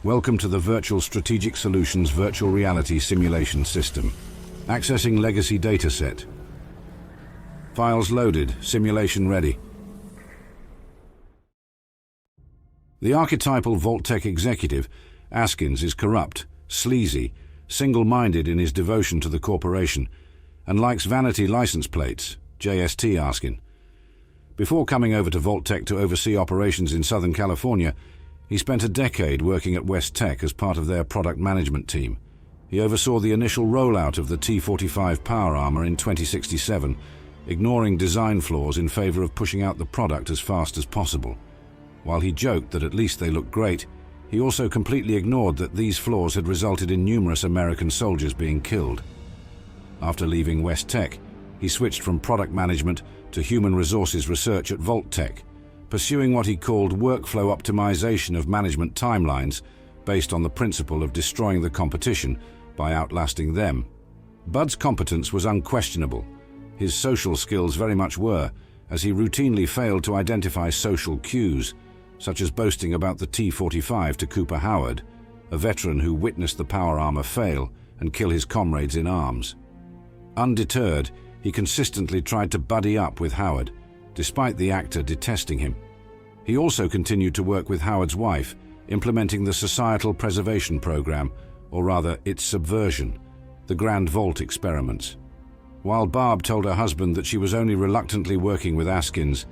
Welcome to the Virtual Strategic Solutions Virtual Reality Simulation System. Accessing Legacy Dataset. Files loaded, simulation ready. The archetypal Vault-Tec executive, Askins, is corrupt, sleazy, single-minded in his devotion to the corporation, and likes vanity license plates, JST Askin. Before coming over to Vault-Tec to oversee operations in Southern California, he spent a decade working at West Tech as part of their product management team. He oversaw the initial rollout of the T-45 power armor in 2067, ignoring design flaws in favor of pushing out the product as fast as possible. While he joked that at least they looked great, he also completely ignored that these flaws had resulted in numerous American soldiers being killed. After leaving West Tech, he switched from product management to human resources research at Vault-Tec, pursuing what he called workflow optimization of management timelines based on the principle of destroying the competition by outlasting them. Bud's competence was unquestionable. His social skills very much were, as he routinely failed to identify social cues, such as boasting about the T-45 to Cooper Howard, a veteran who witnessed the power armor fail and kill his comrades in arms. Undeterred, he consistently tried to buddy up with Howard, despite the actor detesting him. He also continued to work with Howard's wife, implementing the Societal Preservation Program, or rather its subversion, the Grand Vault experiments. While Barb told her husband that she was only reluctantly working with Askins,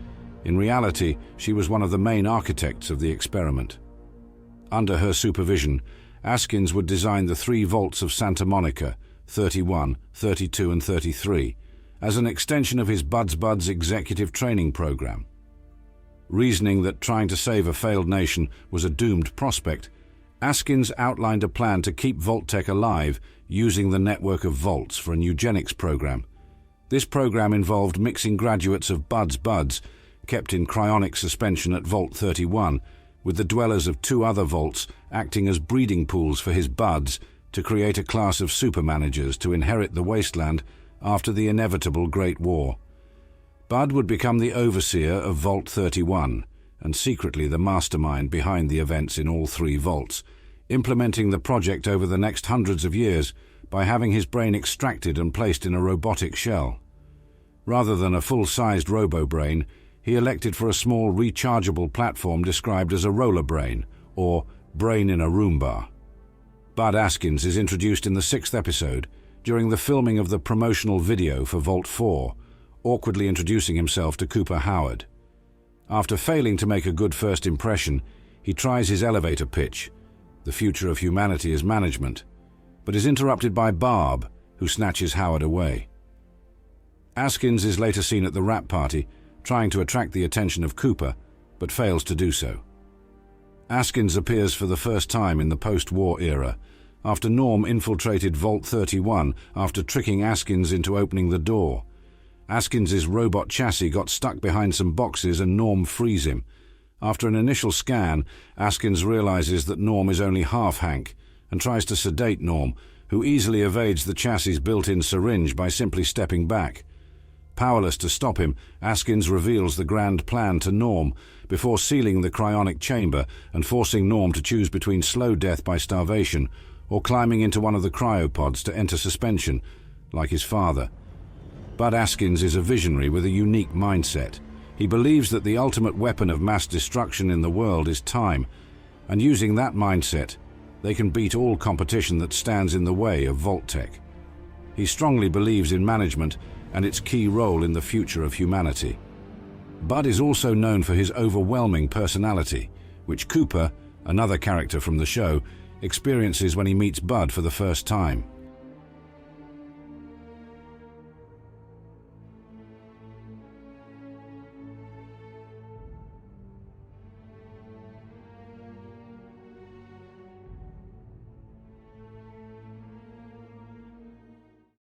in reality, she was one of the main architects of the experiment. Under her supervision, Askins would design the 3 vaults of Santa Monica, 31, 32, and 33, as an extension of his Buds executive training program. Reasoning that trying to save a failed nation was a doomed prospect, Askins outlined a plan to keep Vault-Tec alive using the network of vaults for an eugenics program. This program involved mixing graduates of Buds, kept in cryonic suspension at Vault 31, with the dwellers of 2 other vaults acting as breeding pools for his Buds to create a class of supermanagers to inherit the wasteland after the inevitable Great War. Bud would become the overseer of Vault 31 and secretly the mastermind behind the events in all 3 vaults, implementing the project over the next hundreds of years by having his brain extracted and placed in a robotic shell. Rather than a full-sized robo-brain, he elected for a small rechargeable platform described as a roller brain, or brain in a Roomba. Bud Askins is introduced in the 6th episode, during the filming of the promotional video for Vault 4, awkwardly introducing himself to Cooper Howard. After failing to make a good first impression, he tries his elevator pitch, the future of humanity is management, but is interrupted by Barb, who snatches Howard away. Askins is later seen at the wrap party, trying to attract the attention of Cooper, but fails to do so. Askins appears for the first time in the post-war era, after Norm infiltrated Vault 31 after tricking Askins into opening the door. Askins' robot chassis got stuck behind some boxes and Norm frees him. After an initial scan, Askins realizes that Norm is only half Hank and tries to sedate Norm, who easily evades the chassis' built-in syringe by simply stepping back. Powerless to stop him, Askins reveals the grand plan to Norm before sealing the cryonic chamber and forcing Norm to choose between slow death by starvation or climbing into one of the cryopods to enter suspension, like his father. Bud Askins is a visionary with a unique mindset. He believes that the ultimate weapon of mass destruction in the world is time, and using that mindset, they can beat all competition that stands in the way of Vault-Tec. He strongly believes in management and its key role in the future of humanity. Bud is also known for his overwhelming personality, which Cooper, another character from the show, experiences when he meets Bud for the first time.